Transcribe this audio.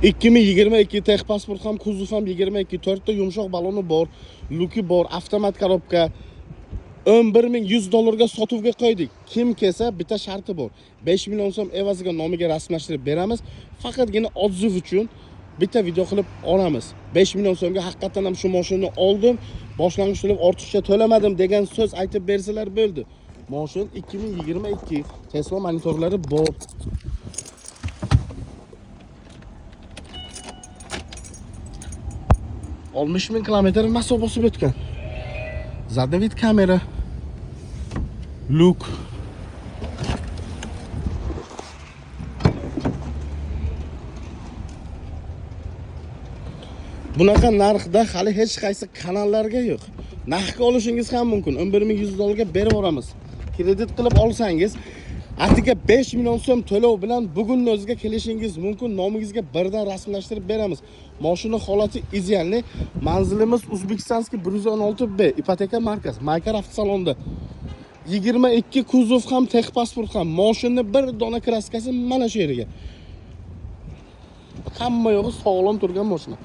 2022 tex pasport ham, kuzov ham 22, 4 ta yumshoq baloni bor, luki bor, avtomat korobka. 11.100 dollarga sotuvga qo'ydik. Kim kelsa bitta sharti bor. 5 million so'm evaziga nomiga rasmiylashtirib beramiz. Faqatgina otzuv uchun bitta video qilib olamiz. 5 million so'mga haqiqatan ham shu mashinani oldim, boshlang'ich to'lab ortiqcha to'lamadim degan so'z aytib bersalar bo'ldi. Mashin 2022 Tesla monitorlari bor. Olmuş bin kilometr masa bosib o'tgan. Zadovid kamera. Look. Bunaqa narxda hali hech qaysi kanallarga yo'q. Narxga olishingiz ham mumkin. 11.100 dollarga berib yoramiz. Kredit qilib olsangiz, atiga 5 million so'm to'lov bilan bugun o'ziga kelishingiz mumkin. Nomingizga birdan rasmiylashtirib beramiz. Mashina holati idealni. Manzilimiz Uzbekistanskiy 116B, ipoteka markasi, Maykar avtosalonda. 22 kuzov ham, tex pasport ham. Mashinning bir dona kraskasi mana shu yerga. Hamma yo'g'i sog'lom turgan mashina.